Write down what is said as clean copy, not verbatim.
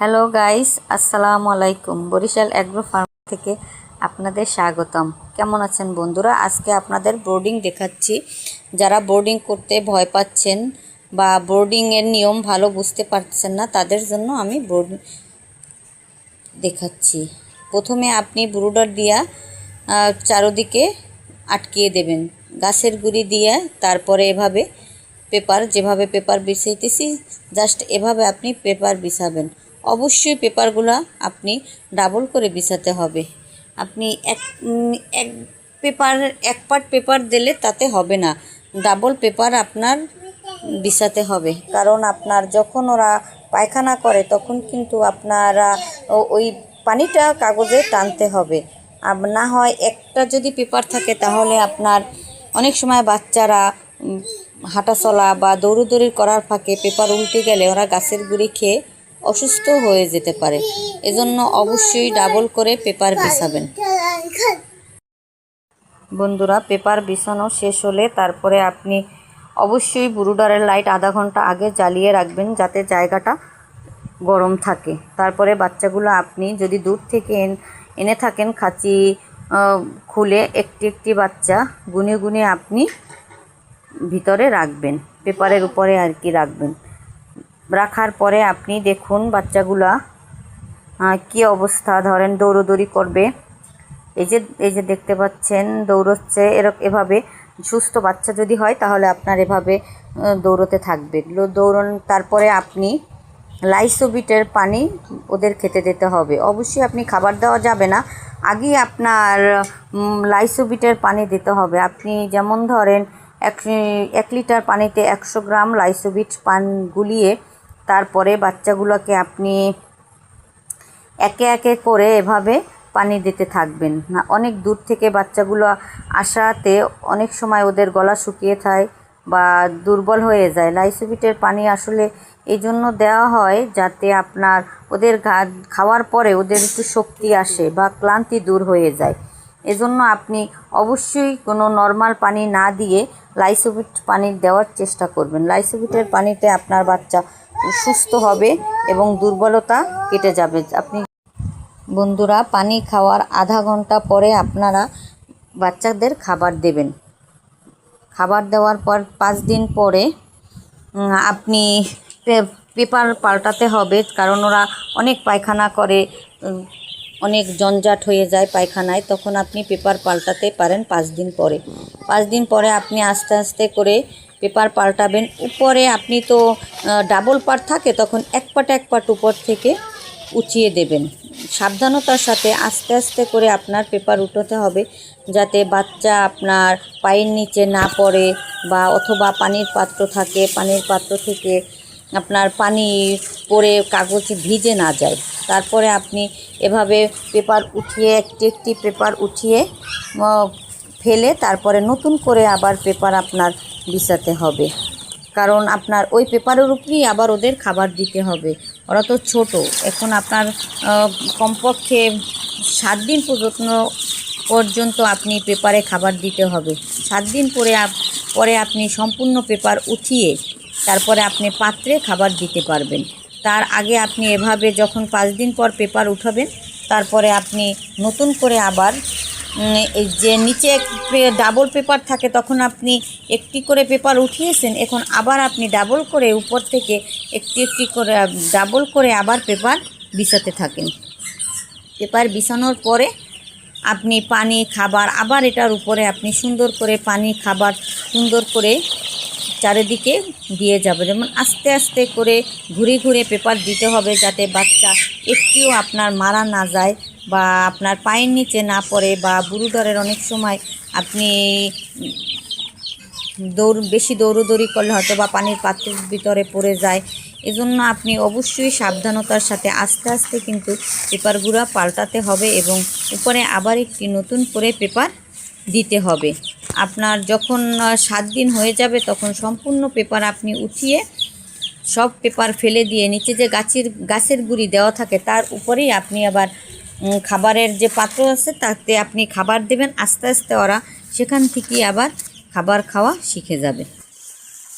Hello guys, আসসালামু আলাইকুম। Barishal agro farm থেকে আপনাদের স্বাগতম। কেমন আছেন বন্ধুরা? আজকে আপনাদের বোর্ডিং দেখাচ্ছি। যারা বোর্ডিং করতে ভয় পাচ্ছেন বা বোর্ডিংয়ের নিয়ম ভালো বুঝতে পারছেন না, তাদের জন্য আমি বোর্ডিং দেখাচ্ছি। প্রথমে আপনি ব্রুডার দিয়া চারোদিকে আটকিয়ে দেবেন গাছের গুঁড়ি দিয়ে। তারপরে এভাবে যেভাবে পেপার বিছাইতেছি, জাস্ট এভাবে আপনি পেপার বিছাবেন। অবশ্যই পেপারগুলো আপনি ডাবল করে বিছাতে হবে। আপনি এক পার্ট পেপার দিলে তাতে হবে না, ডাবল পেপার আপনার বিছাতে হবে। কারণ আপনার যখন ওরা পায়খানা করে তখন কিন্তু আপনারা ওই পানিটা কাগজে টানতে হবে। না হয় একটা যদি পেপার থাকে তাহলে আপনার অনেক সময় বাচ্চারা হাঁটা চলা বা দৌড়োদৌড়ি করার ফাঁকে পেপার উল্টে গেলে ওরা গাছের গুঁড়ি খেয়ে অসুস্থ হয়ে যেতে পারে। এজন্য অবশ্যই ডাবল করে পেপার বিছাবেন। বন্ধুরা, পেপার বিছানো শেষ হলে তারপরে আপনি অবশ্যই ব্রুডারের লাইট আধা ঘন্টা আগে জ্বালিয়ে রাখবেন, যাতে জায়গাটা গরম থাকে। তারপরে বাচ্চাগুলো আপনি যদি দূর থেকে এনে থাকেন, খাঁচি খুলে একটি একটি বাচ্চা গুনে গুনে আপনি ভিতরে রাখবেন, পেপারের উপরে আর কি রাখবেন। রাখার পরে আপনি দেখুন বাচ্চাগুলা কি অবস্থা। ধরেন দৌড়োদৌড়ি করবে, এই যে দেখতে পাচ্ছেন দৌড়চ্ছে। এভাবে সুস্থ বাচ্চা যদি হয় তাহলে আপনার এভাবে দৌড়তে থাকবে তারপরে আপনি লাইসোবিটের পানি ওদের খেতে দিতে হবে। অবশ্যই আপনি খাবার দেওয়া যাবে না, আগেই আপনার লাইসোবিটের পানি দিতে হবে। আপনি যেমন ধরেন 1 লিটার পানিতে 100 গ্রাম লাইসোবিট গুলিয়ে তারপরে বাচ্চাগুলোকে আপনি একে একে করে এভাবে পানি দিতে থাকবেন। না, অনেক দূর থেকে বাচ্চাগুলো আসাতে অনেক সময় ওদের গলা শুকিয়ে যায় বা দুর্বল হয়ে যায়। লাইসোবিটের পানি আসলে এই জন্য দেওয়া হয় যাতে আপনার ওদের খাওয়ার পরে ওদের একটু শক্তি আসে বা ক্লান্তি দূর হয়ে যায়। এজন্য আপনি অবশ্যই কোনো নর্মাল পানি না দিয়ে লাইসোবিট পানি দেওয়ার চেষ্টা করবেন। লাইসোবিটের পানিতে আপনার বাচ্চা সুস্থ হবে এবং দুর্বলতা কেটে যাবে। বন্ধুরা, পানি খাওয়ার আধা ঘন্টা পরে আপনারা বাচ্চাদের খাবার দেবেন। খাবার দেওয়ার পর 5 দিন পরে আপনি পেপার পাল্টাতে হবে, কারণ ওরা অনেক পায়খানা করে, অনেক জঞ্জাট হয়ে যায় পায়খানায়। তখন আপনি পেপার পাল্টাতে পারেন 5 দিন পরে। 5 দিন পরে আপনি আস্তে আস্তে করে পেপার পাল্টাবেন। উপরে আপনি তো ডাবল পার্ট থাকে, তখন এক পাট উপর থেকে উঠিয়ে দেবেন। সাবধানতার সাথে আস্তে আস্তে করে আপনার পেপার উঠাতে হবে, যাতে বাচ্চা আপনার পায়ের নিচে না পড়ে বা অথবা পানির পাত্র থাকে, পানির পাত্র থেকে আপনার পানি পড়ে কাগজ ভিজে না যায়। তারপরে আপনি এভাবে পেপার উঠিয়ে একটি পেপার উঠিয়ে ফেলে তারপরে নতুন করে আবার পেপার আপনার বিছাতে হবে। কারণ আপনার ওই পেপারের উপরেই আবার ওদের খাবার দিতে হবে। ওরা তো ছোট, এখন আপনার কমপক্ষে 7 দিন পর্যন্ত আপনি পেপারে খাবার দিতে হবে। 7 দিন পরে আপনি সম্পূর্ণ পেপার উঠিয়ে তারপরে আপনি পাত্রে খাবার দিতে পারবেন। তার আগে আপনি এভাবে যখন 5 দিন পর পেপার উঠাবেন, তারপরে আপনি নতুন করে আবার এই যে নিচে ডাবল পেপার থাকে, তখন আপনি একটি করে পেপার উঠিয়েছেন, এখন আবার আপনি ডাবল করে উপর থেকে একটি করে ডাবল করে আবার পেপার বিছাতে থাকেন। পেপার বিছানোর পরে আপনি পানি খাবার আবার এটার উপরে আপনি সুন্দর করে পানি খাবার সুন্দর করে চারিদিকে দিয়ে যাবে। যেমন আস্তে আস্তে করে ঘুরে ঘুরে পেপার দিতে হবে, যাতে বাচ্চা একটিও আপনার মারা না যায় বা আপনার পায়ের নিচে না পড়ে, বা ব্রুডারের অনেক সময় আপনি বেশি দৌড়োদৌড়ি করলে হয়তো বা পানির পাত্রের ভিতরে পড়ে যায়। এজন্য আপনি অবশ্যই সাবধানতার সাথে আস্তে আস্তে কিন্তু পেপারগুলো পাল্টাতে হবে এবং উপরে আবার একটি নতুন করে পেপার দিতে হবে। আপনার যখন 7 দিন হয়ে যাবে, তখন সম্পূর্ণ পেপার আপনি উঠিয়ে সব পেপার ফেলে দিয়ে নিচে যে গাছের গুঁড়ি দেওয়া থাকে তার উপরেই আপনি আবার খাবারের যে পাত্র আছে তাতে আপনি খাবার দেবেন। আস্তে আস্তে ওরা সেখান থেকেই আবার খাবার খাওয়া শিখে যাবে।